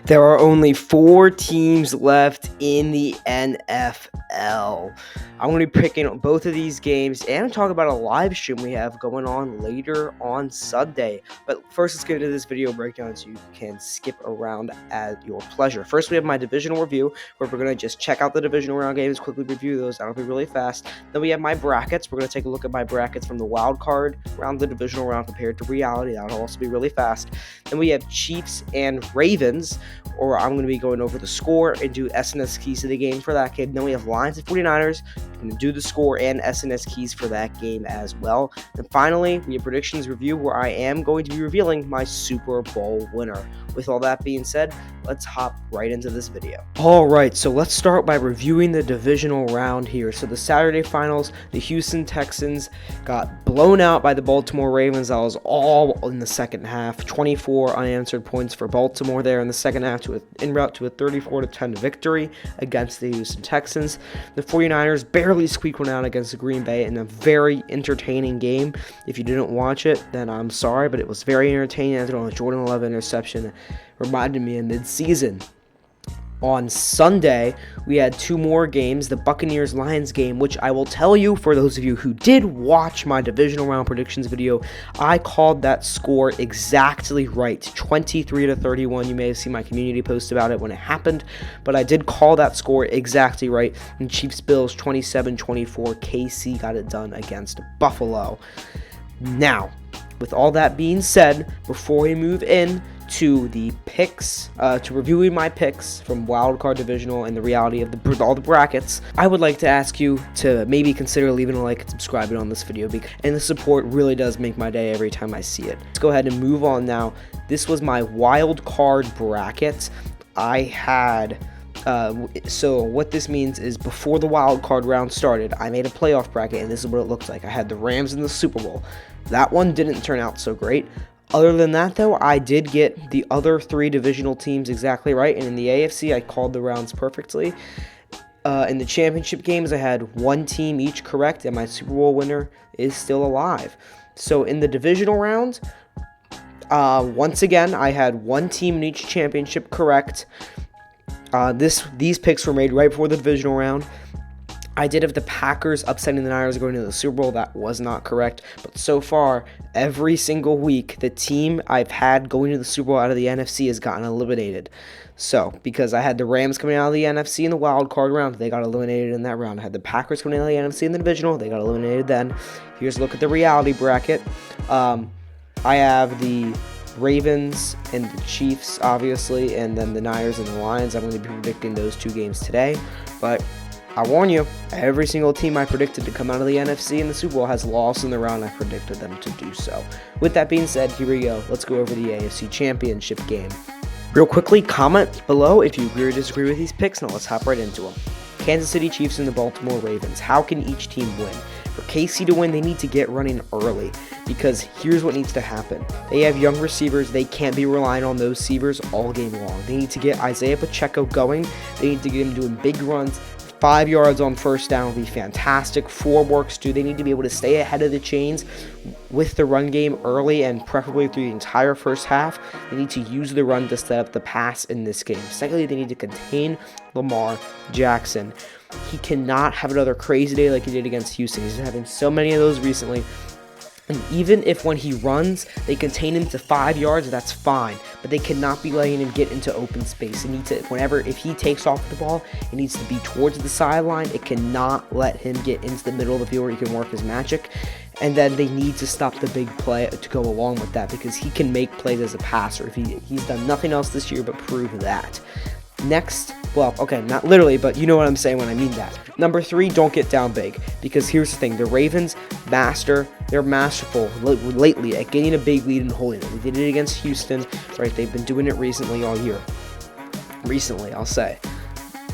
There are only 4 teams left in the NFL. I'm going to be picking both of these games and talk about a live stream we have going on later on Sunday. But first, let's get into this video breakdown so you can skip around at your pleasure. First, we have my divisional review, where we're going to just check out the divisional round games, quickly review those. That'll be really fast. Then we have my brackets. We're going to take a look at my brackets from the wild card round, the divisional round compared to reality. That'll also be really fast. Then we have Chiefs and Ravens, or I'm going to be going over the score and do SNS keys to the game for that game. Then we have Lions and 49ers. I'm going to do the score and SNS keys for that game as well. And finally, we have predictions review, where I am going to be revealing my Super Bowl winner. With all that being said, let's hop right into this video. Alright, so let's start by reviewing the divisional round here. So the Saturday finals, the Houston Texans got blown out by the Baltimore Ravens. That was all in the second half. 24 unanswered points for Baltimore there in the second half, en route to a 34-10 victory against the Houston Texans. The 49ers barely squeaked one out against the Green Bay in a very entertaining game. If you didn't watch it, then I'm sorry, but it was very entertaining. As a Jordan 11 interception reminded me of mid-season. On Sunday, we had 2 more games, the Buccaneers-Lions game, which I will tell you, for those of you who did watch my divisional round predictions video, I called that score exactly right, 23-31. You may have seen my community post about it when it happened, but I did call that score exactly right. And Chiefs-Bills 27-24, KC got it done against Buffalo. Now, with all that being said, before we move in to the picks, to reviewing my picks from wildcard, divisional, and the reality of all the brackets, I would like to ask you to maybe consider leaving a like and subscribing on this video, and the support really does make my day every time I see it. Let's go ahead and move on now. This was my wildcard bracket. I had so what this means is, before the wild card round started, I made a playoff bracket, and this is what it looks like. I had the Rams in the Super Bowl. That one didn't turn out so great. Other than that, though, I did get the other 3 divisional teams exactly right, and in the AFC, I called the rounds perfectly. In the championship games, I had 1 team each correct, and my Super Bowl winner is still alive. So in the divisional round, once again, I had 1 team in each championship correct. These picks were made right before the divisional round. I did have the Packers upsetting the Niners going to the Super Bowl. That was not correct. But so far, every single week, the team I've had going to the Super Bowl out of the NFC has gotten eliminated. So, because I had the Rams coming out of the NFC in the wild card round, they got eliminated in that round. I had the Packers coming out of the NFC in the divisional, they got eliminated then. Here's a look at the reality bracket. I have the Ravens and the Chiefs, obviously, and then the Niners and the Lions. I'm going to be predicting those 2 games today. But I warn you, every single team I predicted to come out of the NFC in the Super Bowl has lost in the round I predicted them to do so. With that being said, here we go. Let's go over the AFC Championship game. Real quickly, comment below if you agree or disagree with these picks. Now let's hop right into them. Kansas City Chiefs and the Baltimore Ravens. How can each team win? For KC to win, they need to get running early, because here's what needs to happen. They have young receivers. They can't be relying on those receivers all game long. They need to get Isaiah Pacheco going. They need to get him doing big runs. 5 yards on first down would be fantastic. 4 works too. They need to be able to stay ahead of the chains with the run game early, and preferably through the entire first half. They need to use the run to set up the pass in this game. Secondly, they need to contain Lamar Jackson. He cannot have another crazy day like he did against Houston. He's having so many of those recently. And even if when he runs, they contain him to 5 yards, that's fine. But they cannot be letting him get into open space. They need to, if he takes off the ball, it needs to be towards the sideline. It cannot let him get into the middle of the field where he can work his magic. And then they need to stop the big play to go along with that, because he can make plays as a passer. If he's done nothing else this year but prove that. Next, well, okay, not literally, but you know what I'm saying when I mean that. Number 3, don't get down big, because here's the thing. The Ravens, they're masterful lately at getting a big lead and holding it. They did it against Houston, right? They've been doing it recently all year. Recently, I'll say.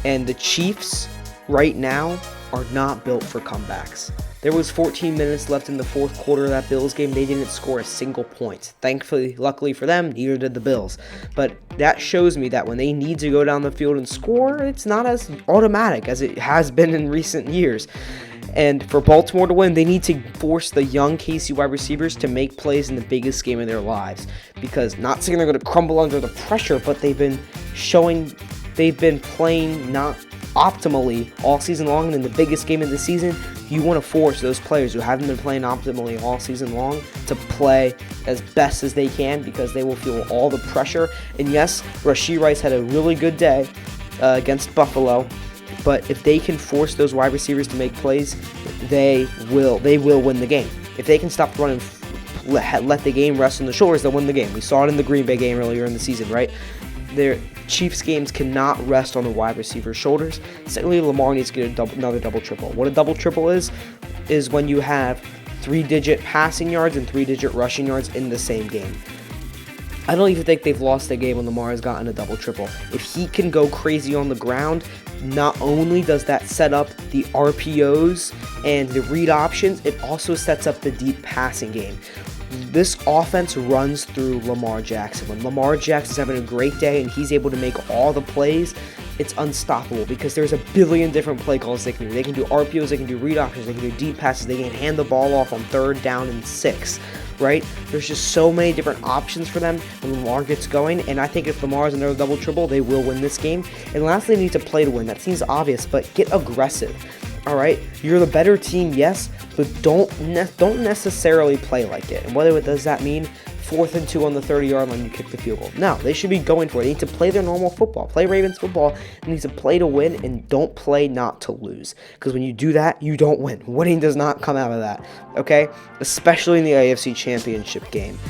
And the Chiefs, right now, are not built for comebacks. There was 14 minutes left in the fourth quarter of that Bills game. They didn't score a single point. Thankfully, luckily for them, neither did the Bills. But that shows me that when they need to go down the field and score, it's not as automatic as it has been in recent years. And for Baltimore to win, they need to force the young KC wide receivers to make plays in the biggest game of their lives. Because not saying they're going to crumble under the pressure, but they've been showing they've been playing not optimally all season long, and in the biggest game of the season, you want to force those players who haven't been playing optimally all season long to play as best as they can, because they will feel all the pressure. And yes, Rashee Rice had a really good day against Buffalo, but if they can force those wide receivers to make plays, they will win the game. If they can stop running, let the game rest on the shoulders, they'll win the game. We saw it in the Green Bay game earlier in the season, right? Their Chiefs games cannot rest on the wide receiver's shoulders. Secondly, Lamar needs to get another double-triple. What a double-triple is when you have 3-digit passing yards and 3-digit rushing yards in the same game. I don't even think they've lost a game when Lamar has gotten a double-triple. If he can go crazy on the ground, not only does that set up the RPOs and the read options, it also sets up the deep passing game. This offense runs through Lamar Jackson. When Lamar Jackson's having a great day and he's able to make all the plays, it's unstoppable, because there's a billion different play calls they can do. They can do RPOs, they can do read options, they can do deep passes, they can hand the ball off on 3rd down and 6, right? There's just so many different options for them when Lamar gets going, and I think if Lamar has another double-triple, they will win this game. And lastly, they need to play to win. That seems obvious, but get aggressive. All right, you're the better team, yes, but don't necessarily play like it. And what does that mean? 4th and 2 on the 30-yard line, you kick the field goal. No, they should be going for it. They need to play their normal football. Play Ravens football. They need to play to win, and don't play not to lose. Because when you do that, you don't win. Winning does not come out of that, okay? Especially in the AFC Championship game.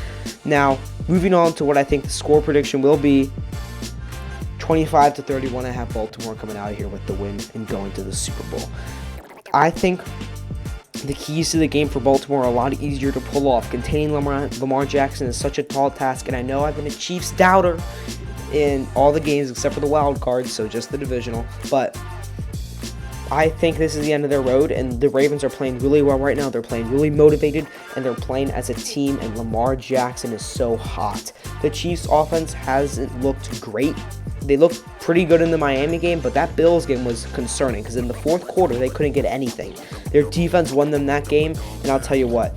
Now, moving on to what I think the score prediction will be. 25-31, I have Baltimore coming out of here with the win and going to the Super Bowl. I think the keys to the game for Baltimore are a lot easier to pull off. Containing Lamar Jackson is such a tall task, and I know I've been a Chiefs doubter in all the games except for the wild card, so just the divisional, but I think this is the end of their road, and the Ravens are playing really well right now. They're playing really motivated, and they're playing as a team, and Lamar Jackson is so hot. The Chiefs' offense hasn't looked great. They looked pretty good in the Miami game, but that Bills game was concerning, because in the 4th quarter, they couldn't get anything. Their defense won them that game, and I'll tell you what,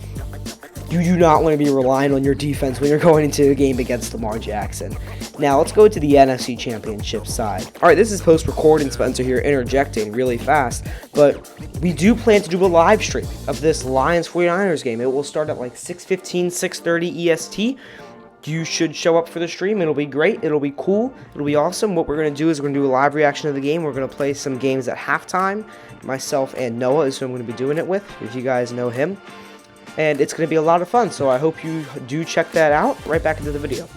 you do not want to be relying on your defense when you're going into a game against Lamar Jackson. Now, let's go to the NFC Championship side. All right, this is post-recording, Spencer here, interjecting really fast, but we do plan to do a live stream of this Lions-49ers game. It will start at like 6:15, 6:30 EST. You should show up for the stream. It'll be great. It'll be cool. It'll be awesome. What we're going to do is we're going to do a live reaction of the game. We're going to play some games at halftime. Myself and Noah is who I'm going to be doing it with, if you guys know him. And it's going to be a lot of fun, so I hope you do check that out. Right back into the video.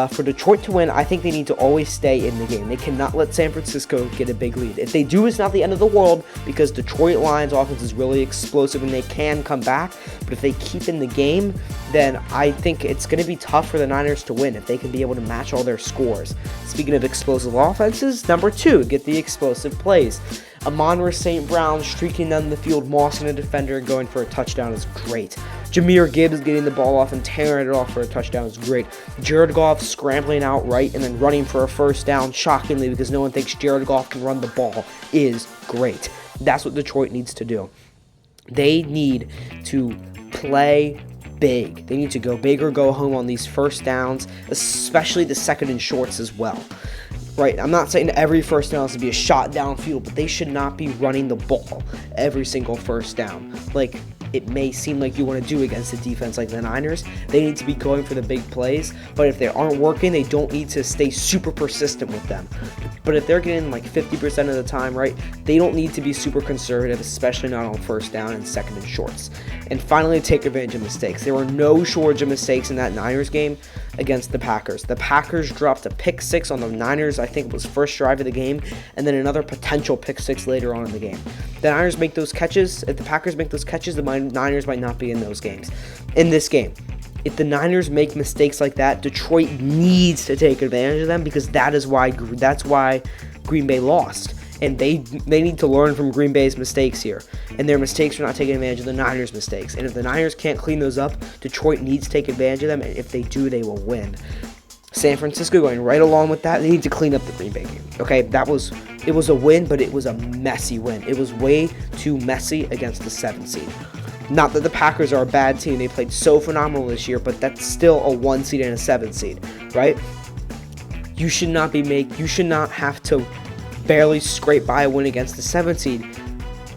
For Detroit to win, I think they need to always stay in the game. They cannot let San Francisco get a big lead. If they do, it's not the end of the world, because Detroit Lions offense is really explosive and they can come back. But if they keep in the game, then I think it's going to be tough for the Niners to win if they can be able to match all their scores. Speaking of explosive offenses, number 2, get the explosive plays. Amon-Ra St. Brown streaking down the field, mossing a defender and going for a touchdown is great. Jahmyr Gibbs getting the ball off and tearing it off for a touchdown is great. Jared Goff scrambling out right and then running for a first down, shockingly, because no one thinks Jared Goff can run the ball, is great. That's what Detroit needs to do. They need to play big. They need to go big or go home on these first downs, especially the 2nd and shorts as well. Right, I'm not saying every first down has to be a shot downfield, but they should not be running the ball every single first down. Like it may seem like you want to do against a defense like the Niners. They need to be going for the big plays, but if they aren't working, they don't need to stay super persistent with them. But if they're getting like 50% of the time right, they don't need to be super conservative, especially not on first down and 2nd and shorts. And finally, take advantage of mistakes. There were no shortage of mistakes in that Niners game against the Packers. The Packers dropped a pick 6 on the Niners, I think it was first drive of the game, and then another potential pick 6 later on in the game. The Niners make those catches. If the Packers make those catches, the Niners might not be in those games. In this game, if the Niners make mistakes like that, Detroit needs to take advantage of them, because that's why Green Bay lost. And they need to learn from Green Bay's mistakes here. And their mistakes are not taking advantage of the Niners' mistakes. And if the Niners can't clean those up, Detroit needs to take advantage of them. And if they do, they will win. San Francisco going right along with that. They need to clean up the Green Bay game. Okay, it was a win, but it was a messy win. It was way too messy against the 7th seed. Not that the Packers are a bad team. They played so phenomenal this year, but that's still a 1 seed and a 7 seed, right? You should not have to barely scrape by a win against the 7th seed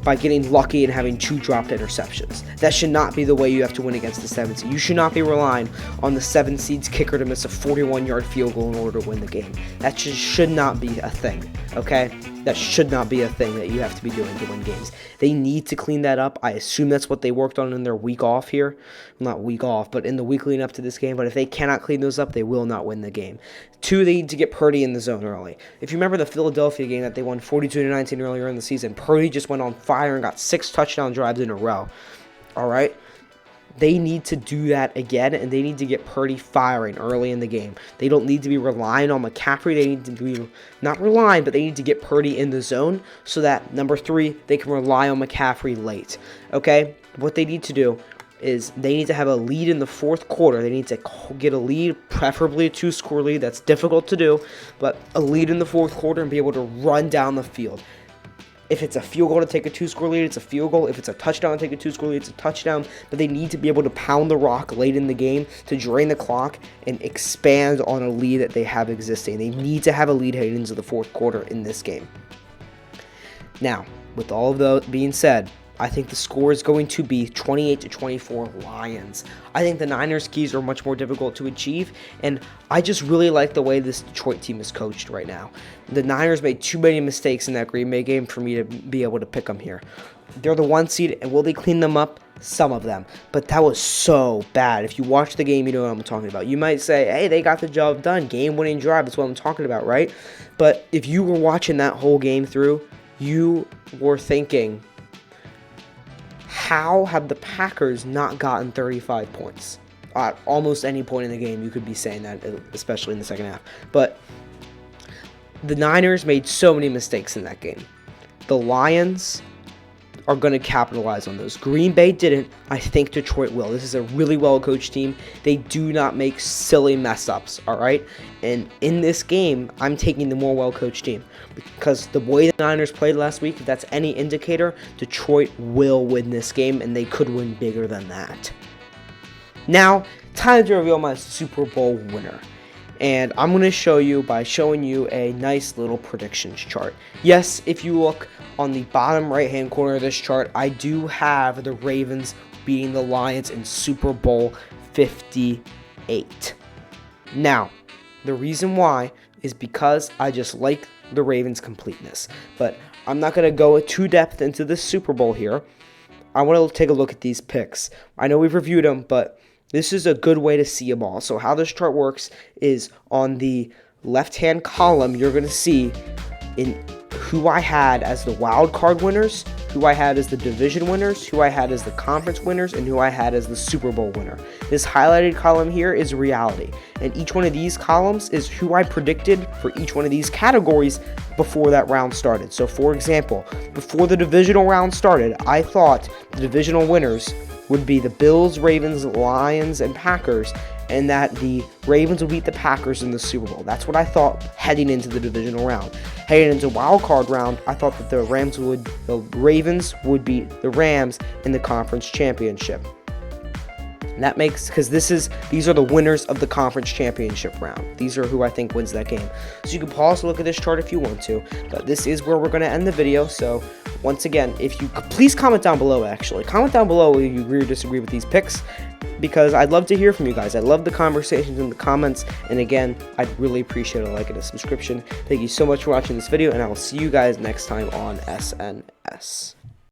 by getting lucky and having 2 dropped interceptions. That should not be the way you have to win against the 7th seed. You should not be relying on the 7th seed's kicker to miss a 41-yard field goal in order to win the game. That just should not be a thing, okay? That should not be a thing that you have to be doing to win games. They need to clean that up. I assume that's what they worked on in their week off here. Not week off, but in the week leading up to this game. But if they cannot clean those up, they will not win the game. 2, they need to get Purdy in the zone early. If you remember the Philadelphia game that they won 42-19 earlier in the season, Purdy just went on fire and got 6 touchdown drives in a row. All right? They need to do that again, and they need to get Purdy firing early in the game. They don't need to be relying on McCaffrey. They need to be, not relying, but they need to get Purdy in the zone so that, number 3, they can rely on McCaffrey late. Okay? What they need to do is they need to have a lead in the 4th quarter. They need to get a lead, preferably a 2-score lead. That's difficult to do, but a lead in the 4th quarter and be able to run down the field. If it's a field goal to take a 2-score lead, it's a field goal. If it's a touchdown to take a 2-score lead, it's a touchdown. But they need to be able to pound the rock late in the game to drain the clock and expand on a lead that they have existing. They need to have a lead heading into the 4th quarter in this game. Now, with all of that being said, I think the score is going to be 28-24 Lions. I think the Niners' keys are much more difficult to achieve, and I just really like the way this Detroit team is coached right now. The Niners made too many mistakes in that Green Bay game for me to be able to pick them here. They're the 1 seed, and will they clean them up? Some of them. But that was so bad. If you watch the game, you know what I'm talking about. You might say, hey, they got the job done. Game-winning drive. That's what I'm talking about, right? But if you were watching that whole game through, you were thinking, how have the Packers not gotten 35 points? At almost any point in the game, you could be saying that, especially in the second half. But the Niners made so many mistakes in that game. The Lions are going to capitalize on those. Green Bay didn't. I think Detroit will. This is a really well-coached team. They do not make silly mess-ups, all right? And in this game, I'm taking the more well-coached team because the way the Niners played last week, if that's any indicator, Detroit will win this game, and they could win bigger than that. Now, time to reveal my Super Bowl winner. And I'm going to show you by showing you a nice little predictions chart. Yes, if you look on the bottom right-hand corner of this chart, I do have the Ravens beating the Lions in Super Bowl 58. Now, the reason why is because I just like the Ravens' completeness. But I'm not going to go too depth into this Super Bowl here. I want to take a look at these picks. I know we've reviewed them, but this is a good way to see them all. So how this chart works is on the left-hand column, you're going to see in who I had as the wild card winners, who I had as the division winners, who I had as the conference winners, and who I had as the Super Bowl winner. This highlighted column here is reality. And each one of these columns is who I predicted for each one of these categories before that round started. So for example, before the divisional round started, I thought the divisional winners would be the Bills, Ravens, Lions, and Packers, and that the Ravens would beat the Packers in the Super Bowl. That's what I thought heading into the divisional round. Heading into wild card round, I thought that the Ravens would beat the Rams in the conference championship. And that makes, because these are the winners of the conference championship round. These are who I think wins that game. So you can pause to look at this chart if you want to, but this is where we're going to end the video. So once again, if you please comment down below, comment down below if you agree or disagree with these picks, because I'd love to hear from you guys. I love the conversations in the comments, and again, I'd really appreciate a like and a subscription. Thank you so much for watching this video, and I will see you guys next time on SNS.